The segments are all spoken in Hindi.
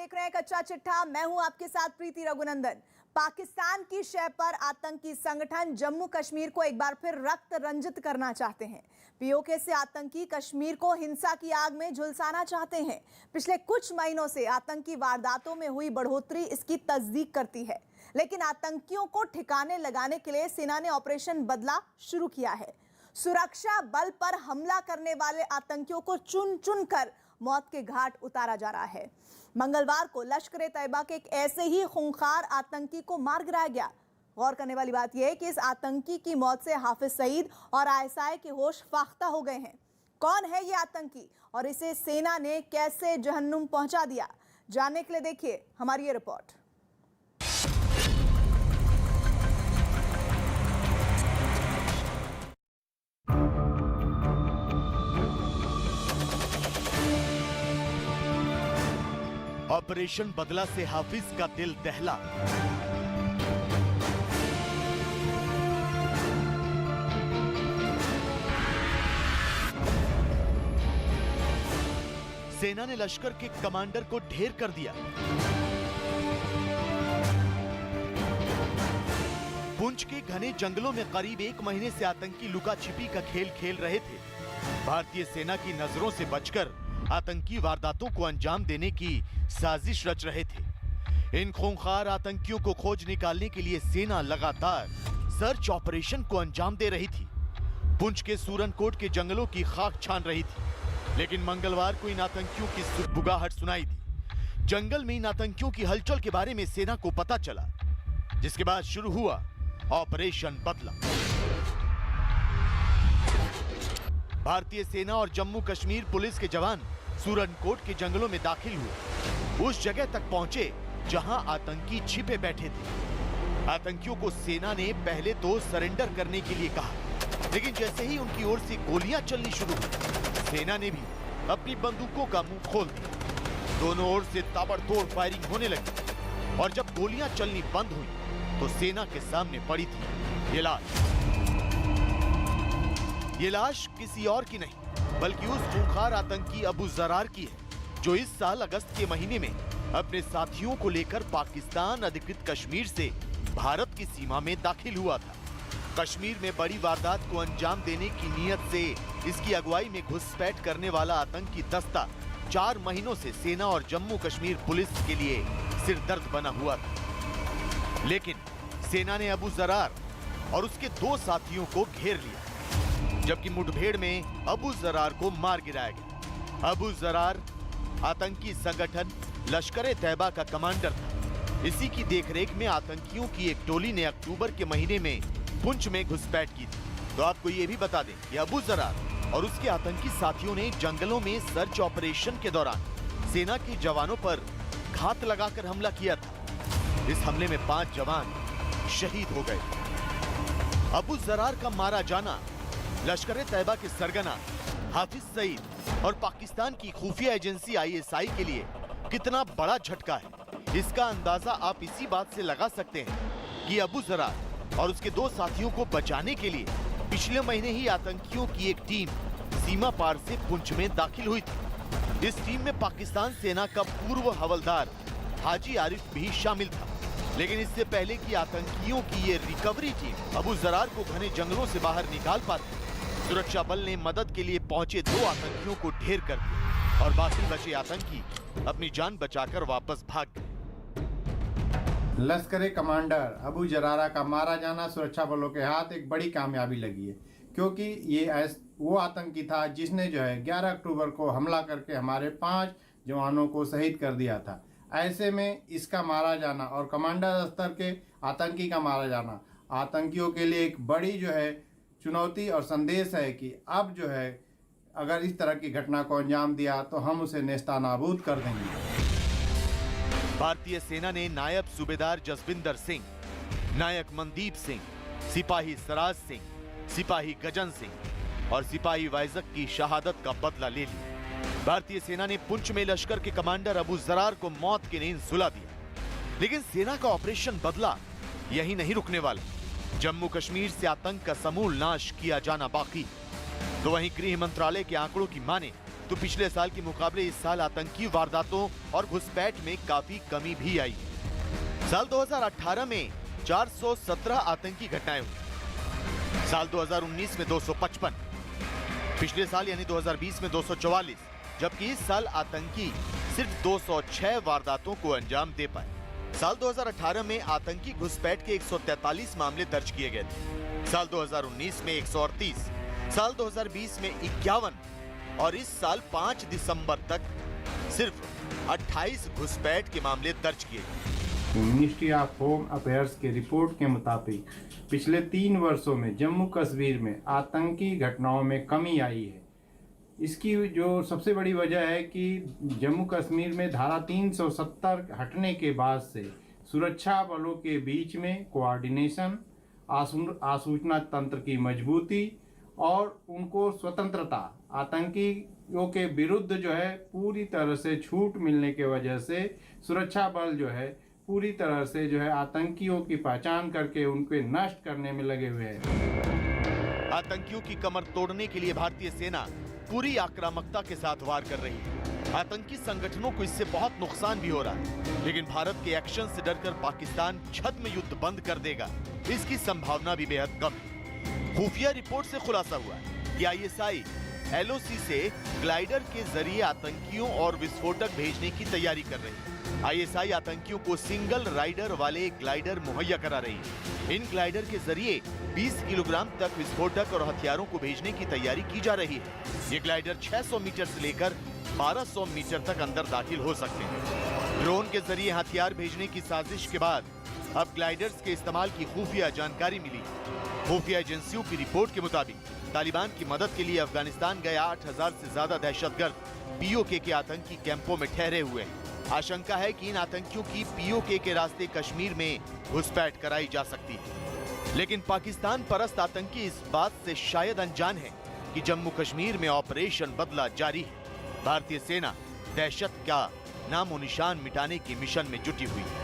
देख रहे हैं कच्चा चिट्ठा। मैं हूं आपके साथ प्रीति रघुनंदन। पाकिस्तान की शय पर आतंकी संगठन जम्मू कश्मीर को एक बार फिर रक्त रंजित करना चाहते हैं। पीओके से आतंकी कश्मीर को हिंसा की आग में झुलसाना चाहते हैं। पिछले कुछ महीनों से आतंकी वारदातों में हुई बढ़ोतरी इसकी तस्दीक करती है, लेकिन आतंकियों को ठिकाने लगाने के लिए सेना ने ऑपरेशन बदला शुरू किया है। सुरक्षा बल पर हमला करने वाले आतंकियों को चुन चुन कर मौत के घाट उतारा जा रहा है। मंगलवार को लश्कर-ए-तैयबा के एक ऐसे ही खूंखार आतंकी को मार गिराया गया। गौर करने वाली बात यह है कि इस आतंकी की मौत से हाफिज सईद और आईएसआई के होश फाख्ता हो गए हैं। कौन है ये आतंकी और इसे सेना ने कैसे जहन्नुम पहुंचा दिया, जानने के लिए देखिए हमारी ये रिपोर्ट। ऑपरेशन बदला से हाफिज का दिल दहला। सेना ने लश्कर के कमांडर को ढेर कर दिया। पुंछ के घने जंगलों में करीब 1 महीने से आतंकी लुका छिपी का खेल खेल रहे थे। भारतीय सेना की नजरों से बचकर आतंकी वारदातों को अंजाम देने की साजिश रच रहे थे। इन खूंखार आतंकियों को खोज निकालने के लिए सेना लगातार सर्च ऑपरेशन को अंजाम दे रही थी। पुंछ के सूरनकोट के जंगलों की खाक छान रही थी, लेकिन मंगलवार को इन आतंकियों की सुगबुगाहट सुनाई दी। जंगल में इन आतंकियों की हलचल के बारे में सेना को पता चला, जिसके बाद शुरू हुआ ऑपरेशन बदला। भारतीय सेना और जम्मू कश्मीर पुलिस के जवान सूरनकोट के जंगलों में दाखिल हुए। उस जगह तक पहुंचे जहां आतंकी छिपे बैठे थे। आतंकियों को सेना ने पहले तो सरेंडर करने के लिए कहा, लेकिन जैसे ही उनकी ओर से गोलियां चलनी शुरू हुई, सेना ने भी अपनी बंदूकों का मुंह खोल दिया। दोनों ओर से ताबड़तोड़ फायरिंग होने लगी और जब गोलियां चलनी बंद हुई तो सेना के सामने पड़ी थी ये लाश। ये लाश किसी और की नहीं बल्कि उस खूंखार आतंकी अबू जरार की है, जो इस साल अगस्त के महीने में अपने साथियों को लेकर पाकिस्तान अधिकृत कश्मीर से भारत की सीमा में दाखिल हुआ था। कश्मीर में बड़ी वारदात को अंजाम देने की नीयत से इसकी अगुवाई में घुसपैठ करने वाला आतंकी दस्ता 4 महीनों से सेना और जम्मू कश्मीर पुलिस के लिए सिरदर्द बना हुआ था। लेकिन सेना ने अबू जरार और उसके 2 साथियों को घेर लिया, जबकि मुठभेड़ में अबू जरार को मार गिराया गया। अबू जरार आतंकी संगठन लश्कर-ए-तैयबा का कमांडर था। इसी की देखरेख में आतंकियों की एक टोली ने अक्टूबर के महीने में पुंछ में घुसपैठ की थी। तो आपको ये भी बता दें कि अबू जरार और उसके आतंकी साथियों ने जंगलों में सर्च ऑपरेशन के दौरान सेना के जवानों पर घात लगाकर हमला किया था। इस हमले में 5 जवान शहीद हो गए। अबू जरार का मारा जाना लश्कर-ए-तैयबा के सरगना हाफिज सईद और पाकिस्तान की खुफिया एजेंसी आईएसआई के लिए कितना बड़ा झटका है, इसका अंदाजा आप इसी बात से लगा सकते हैं कि अबू जरार और उसके 2 साथियों को बचाने के लिए पिछले महीने ही आतंकियों की एक टीम सीमा पार से पुंछ में दाखिल हुई थी। इस टीम में पाकिस्तान सेना का पूर्व हवलदार हाजी आरिफ भी शामिल था। लेकिन इससे पहले कि आतंकियों की ये रिकवरी टीम अबू जरार को घने जंगलों से बाहर निकाल पाती, सुरक्षा बल ने मदद के लिए पहुंचे 2 आतंकियों को ढेर कर दिया और बाकी बचे आतंकी अपनी जान बचाकर वापस भाग गए। लश्कर कमांडर अबू जरारा का मारा जाना सुरक्षा बलों के हाथ एक बड़ी कामयाबी लगी है, क्योंकि ये वो आतंकी था जिसने 11 अक्टूबर को हमला करके हमारे 5 जवानों को शहीद कर दिया था। ऐसे में इसका मारा जाना और कमांडर स्तर के आतंकी का मारा जाना आतंकियों के लिए एक बड़ी चुनौती और संदेश है कि अब अगर इस तरह की घटना को अंजाम दिया तो हम उसे नेस्तानाबूद कर देंगे। भारतीय सेना ने नायब सूबेदार जसविंदर सिंह, नायक मनदीप सिंह, सिपाही सराज सिंह, सिपाही गजन सिंह और सिपाही वाइजक की शहादत का बदला ले लिया। भारतीय सेना ने पुंछ में लश्कर के कमांडर अबू जरार को मौत की नींद सुला दिया। लेकिन सेना का ऑपरेशन बदला यही नहीं रुकने वाला। जम्मू कश्मीर से आतंक का समूल नाश किया जाना बाकी। तो वहीं गृह मंत्रालय के आंकड़ों की माने तो पिछले साल के मुकाबले इस साल आतंकी वारदातों और घुसपैठ में काफी कमी भी आई। साल 2018 में 417 आतंकी घटनाएं हुई, साल 2019 में 255, पिछले साल यानी 2020 में 244, जबकि इस साल आतंकी सिर्फ 206 वारदातों को अंजाम दे पाए। साल 2018 में आतंकी घुसपैठ के 143 मामले दर्ज किए गए थे, साल 2019 में 138, साल 2020 में 51 और इस साल 5 दिसंबर तक सिर्फ 28 घुसपैठ के मामले दर्ज किए गए। मिनिस्ट्री ऑफ होम अफेयर्स के रिपोर्ट के मुताबिक पिछले 3 वर्षों में जम्मू कश्मीर में आतंकी घटनाओं में कमी आई है। इसकी जो सबसे बड़ी वजह है कि जम्मू कश्मीर में धारा 370 हटने के बाद से सुरक्षा बलों के बीच में कोऑर्डिनेशन, आसूचना तंत्र की मजबूती और उनको स्वतंत्रता, आतंकियों के विरुद्ध जो है पूरी तरह से छूट मिलने के वजह से सुरक्षा बल जो है पूरी तरह से जो है आतंकियों की पहचान करके उनके नष्ट करने में लगे हुए हैं। आतंकियों की कमर तोड़ने के लिए भारतीय सेना पूरी आक्रामकता के साथ वार कर रही है। आतंकी संगठनों को इससे बहुत नुकसान भी हो रहा है, लेकिन भारत के एक्शन से डरकर पाकिस्तान छद्म युद्ध बंद कर देगा, इसकी संभावना भी बेहद कम है। खुफिया रिपोर्ट से खुलासा हुआ कि आईएसआई एलओसी से ग्लाइडर के जरिए आतंकियों और विस्फोटक भेजने की तैयारी कर रही है। आईएसआई आतंकियों को सिंगल राइडर वाले ग्लाइडर मुहैया करा रही है। इन ग्लाइडर के जरिए 20 किलोग्राम तक विस्फोटक और हथियारों को भेजने की तैयारी की जा रही है। ये ग्लाइडर 600 मीटर से लेकर 1200 मीटर तक अंदर दाखिल हो सकते हैं। ड्रोन के जरिए हथियार भेजने की साजिश के बाद अब ग्लाइडर्स के इस्तेमाल की खुफिया जानकारी मिली। खुफिया एजेंसियों की रिपोर्ट के मुताबिक तालिबान की मदद के लिए अफगानिस्तान गए 8000 से ज्यादा दहशतगर्द पीओके के आतंकी कैंपों में ठहरे हुए हैं। आशंका है कि इन आतंकियों की पीओके के रास्ते कश्मीर में घुसपैठ कराई जा सकती है। लेकिन पाकिस्तान परस्त आतंकी इस बात से शायद अनजान है कि जम्मू कश्मीर में ऑपरेशन बदला जारी है। भारतीय सेना दहशत का नामो निशान मिटाने के मिशन में जुटी हुई है।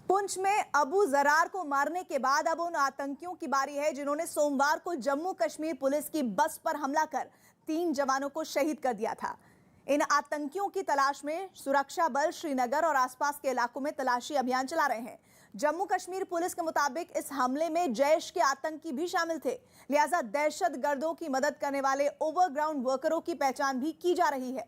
पुंछ में अबू जरार को मारने के बाद अब उन आतंकियों की बारी है जिन्होंने सोमवार को जम्मू कश्मीर पुलिस की बस पर हमला कर 3 जवानों को शहीद कर दिया था। इन आतंकियों की तलाश में सुरक्षा बल श्रीनगर और आसपास के इलाकों में तलाशी अभियान चला रहे हैं। जम्मू कश्मीर पुलिस के मुताबिक इस हमले में जैश के आतंकी भी शामिल थे, लिहाजा दहशतगर्दों की मदद करने वाले ओवरग्राउंड वर्करों की पहचान भी की जा रही है।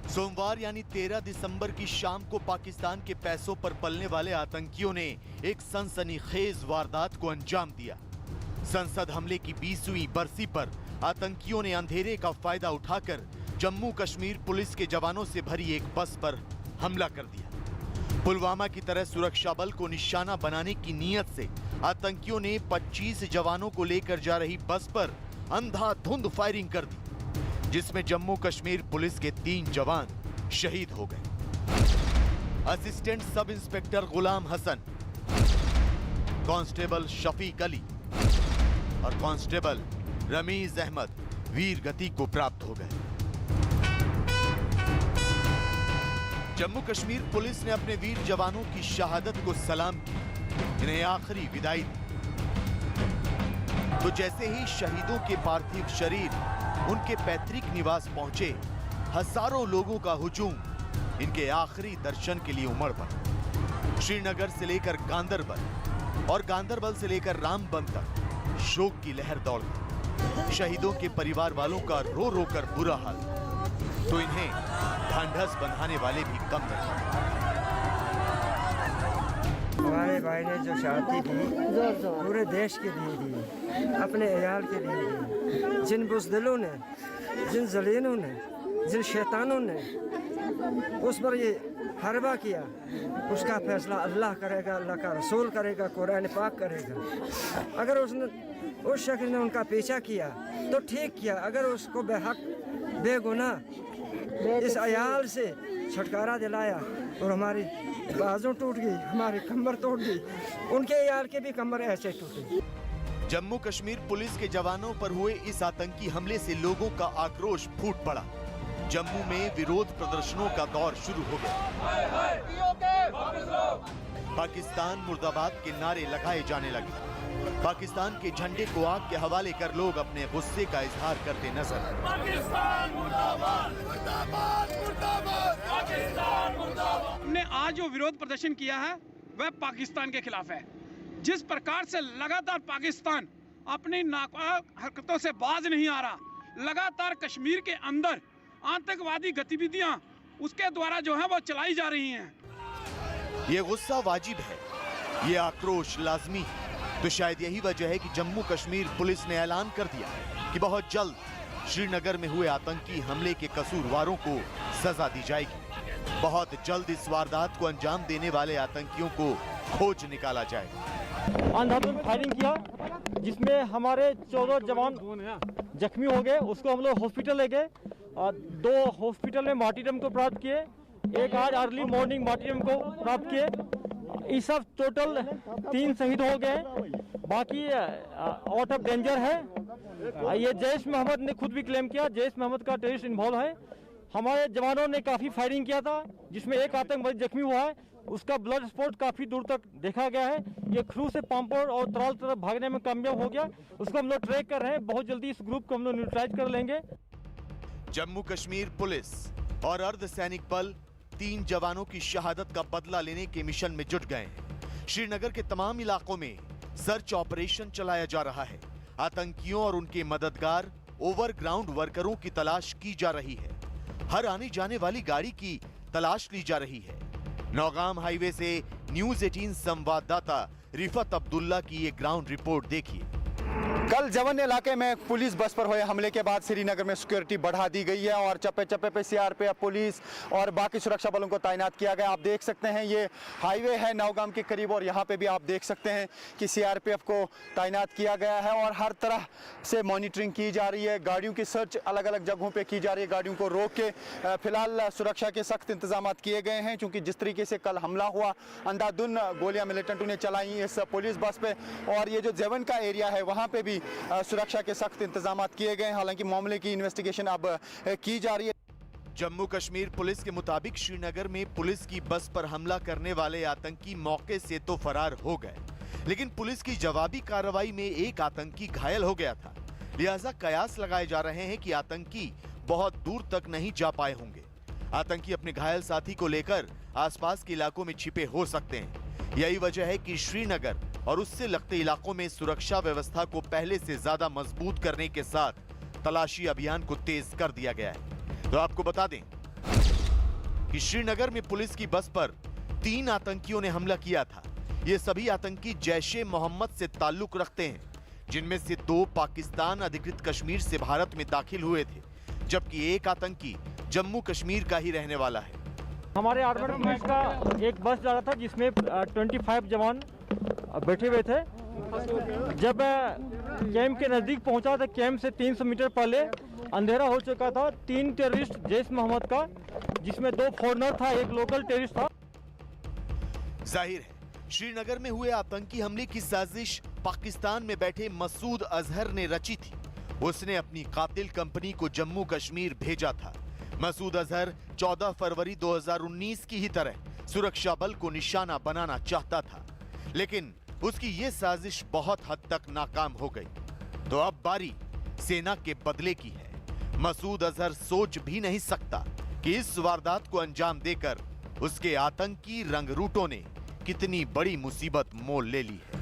सोमवार यानी 13 दिसंबर की शाम को पाकिस्तान के पैसों पर पलने वाले आतंकियों ने एक सनसनीखेज वारदात को अंजाम दिया। संसद हमले की 20वीं बरसी पर आतंकियों ने अंधेरे का फायदा उठाकर जम्मू कश्मीर पुलिस के जवानों से भरी एक बस पर हमला कर दिया। पुलवामा की तरह सुरक्षा बल को निशाना बनाने की नीयत से आतंकियों ने 25 जवानों को लेकर जा रही बस पर अंधाधुंध फायरिंग कर दी, जिसमें जम्मू कश्मीर पुलिस के 3 जवान शहीद हो गए। असिस्टेंट सब इंस्पेक्टर गुलाम हसन, कांस्टेबल शफीक अली और कांस्टेबल रमीज अहमद वीर गति को प्राप्त हो गए। जम्मू कश्मीर पुलिस ने अपने वीर जवानों की शहादत को सलाम की, इन्हें आखिरी विदाई दी। तो जैसे ही शहीदों के पार्थिव शरीर उनके पैतृक निवास पहुंचे, हजारों लोगों का हुजूम इनके आखिरी दर्शन के लिए उमड़ पड़ा। श्रीनगर से लेकर गांदरबल और गांदरबल से लेकर रामबन तक शोक की लहर दौड़ गई। शहीदों के परिवार वालों का रो रो कर बुरा हाल, तो इन्हें ढांढस बंधाने वाले भी कम नहीं। हमारे भाई ने जो शादी की पूरे देश के लिए दी, अपने अयाल के लिए दी। जिन बुज़दिलों ने, जिन ज़लीनों ने, जिन शैतानों ने उस पर ये हरबा किया, उसका फैसला अल्लाह करेगा, अल्लाह का रसूल करेगा, कुरान पाक करेगा। अगर उस शख्स ने उनका पीछा किया तो ठीक किया, अगर उसको बेहक बेगुनाह इस अयाल से छुटकारा दिलाया और हमारी बाजू टूट गई, हमारी कमर टूट गई, उनके अयाल के भी कमर ऐसे टूटी। जम्मू कश्मीर पुलिस के जवानों पर हुए इस आतंकी हमले से लोगों का आक्रोश फूट पड़ा। जम्मू में विरोध प्रदर्शनों का दौर शुरू हो गया। पाकिस्तान मुर्दाबाद के नारे लगाए जाने लगे। पाकिस्तान के झंडे को आग के हवाले कर लोग अपने गुस्से का इजहार करते नजर आए। पाकिस्तान मुर्दाबाद, मुर्दाबाद, मुर्दाबाद, पाकिस्तान मुर्दाबाद। हमने आज जो विरोध प्रदर्शन किया है वह पाकिस्तान के खिलाफ है। जिस प्रकार से लगातार पाकिस्तान अपनी नापाक हरकतों से बाज नहीं आ रहा, लगातार कश्मीर के अंदर आतंकवादी गतिविधियां उसके द्वारा जो है वो चलाई जा रही हैं। ये गुस्सा वाजिब है, ये आक्रोश लाजमी है। तो शायद यही वजह है कि जम्मू कश्मीर पुलिस ने ऐलान कर दिया कि बहुत जल्द श्रीनगर में हुए आतंकी हमले के कसूरवारों को सजा दी जाएगी। बहुत जल्द इस वारदात को अंजाम देने वाले आतंकियों को खोज निकाला जाएगा। अंधाधुंध फायरिंग किया जिसमें हमारे 14 जवान जख्मी हो गए। उसको हम लोग हॉस्पिटल ले गए और 2 हॉस्पिटल में मार्टीरियम को प्राप्त किए, एक आज अर्ली मॉर्निंग मार्टीरियम को प्राप्त किए। इस सब टोटल 3 शहीद हो गए, बाकी आउट ऑफ डेंजर है। ये जैश मोहम्मद ने खुद भी क्लेम किया जैश मोहम्मद का टेररिस्ट इन्वॉल्व है। हमारे जवानों ने काफ़ी फायरिंग किया था जिसमें एक आतंकवादी जख्मी हुआ है, उसका ब्लड स्पॉट काफ़ी दूर तक देखा गया है। ये क्रू से पाम्पोर और तराल तरफ भागने में कामयाब हो गया, उसको हम लोग ट्रैक कर रहे हैं। बहुत जल्दी इस ग्रुप को हम लोग न्यूट्रलाइज कर लेंगे। जम्मू कश्मीर पुलिस और अर्धसैनिक बल 3 जवानों की शहादत का बदला लेने के मिशन में जुट गए हैं। श्रीनगर के तमाम इलाकों में सर्च ऑपरेशन चलाया जा रहा है। आतंकियों और उनके मददगार ओवरग्राउंड वर्करों की तलाश की जा रही है। हर आने जाने वाली गाड़ी की तलाश ली जा रही है। नौगाम हाईवे से न्यूज़ 18 संवाददाता रिफत अब्दुल्ला की ये ग्राउंड रिपोर्ट देखिए। कल जवन इलाके में पुलिस बस पर हुए हमले के बाद श्रीनगर में सिक्योरिटी बढ़ा दी गई है और चप्पे चप्पे पे सीआरपीएफ, पुलिस और बाकी सुरक्षा बलों को तैनात किया गया। आप देख सकते हैं ये हाईवे है नौगाम के करीब और यहाँ पे भी आप देख सकते हैं कि सीआरपीएफ को तैनात किया गया है और हर तरह से मॉनिटरिंग की जा रही है। गाड़ियों की सर्च अलग अलग जगहों पर की जा रही है, गाड़ियों को रोक के फिलहाल सुरक्षा के सख्त इंतजाम किए गए हैं। क्योंकि जिस तरीके से कल हमला हुआ, अंधाधुंध गोलियां मिलिटेंटों ने चलाई इस पुलिस बस पे और ये जो जेवन का एरिया है वहाँ पे भी सुरक्षा के सख्त इंतजाम किए गए। हालांकि मामले की इन्वेस्टिगेशन अब की जा रही है। जम्मू कश्मीर पुलिस के मुताबिक श्रीनगर में पुलिस की बस पर हमला करने वाले आतंकी मौके से तो फरार हो गए, लेकिन पुलिस की जवाबी कार्रवाई में एक आतंकी घायल हो गया था। लिहाजा कयास लगाए जा रहे हैं कि आतंकी बहुत दूर तक नहीं जा पाए होंगे। आतंकी अपने घायल साथी को लेकर आसपास के इलाकों में छिपे हो सकते हैं। यही वजह है कि श्रीनगर और उससे लगते इलाकों में सुरक्षा व्यवस्था को पहले से ज्यादा मजबूत करने के साथ तलाशी अभियान को तेज कर दिया गया है। तो आपको बता दें कि श्रीनगर में पुलिस की बस पर 3 आतंकियों ने हमला किया था। ये सभी आतंकी जैश-ए मोहम्मद से ताल्लुक रखते हैं, जिनमें से 2 पाकिस्तान अधिकृत कश्मीर से भारत में दाखिल हुए थे, जबकि एक आतंकी जम्मू कश्मीर का ही रहने वाला है। हमारे आर्मड पुलिस का एक बस जा रहा था जिसमें 25 जवान बैठे हुए थे। जब कैंप के नज़दीक पहुंचा तो कैंप से 300 मीटर पहले अंधेरा हो चुका था। 3 टेररिस्ट जैश मोहम्मद का, जिसमें 2 फॉरेनर था, एक लोकल टेररिस्ट था। जाहिर है श्रीनगर में हुए आतंकी हमले की साजिश पाकिस्तान में बैठे मसूद अजहर ने रची थी। उसने अपनी कातिल कंपनी को जम्मू कश्मीर भेजा था। मसूद अजहर 14 फरवरी 2019 की ही तरह सुरक्षा बल को निशाना बनाना चाहता था, लेकिन उसकी ये साजिश बहुत हद तक नाकाम हो गई। तो अब बारी सेना के बदले की है। मसूद अजहर सोच भी नहीं सकता कि इस वारदात को अंजाम देकर उसके आतंकी रंगरूटों ने कितनी बड़ी मुसीबत मोल ले ली है।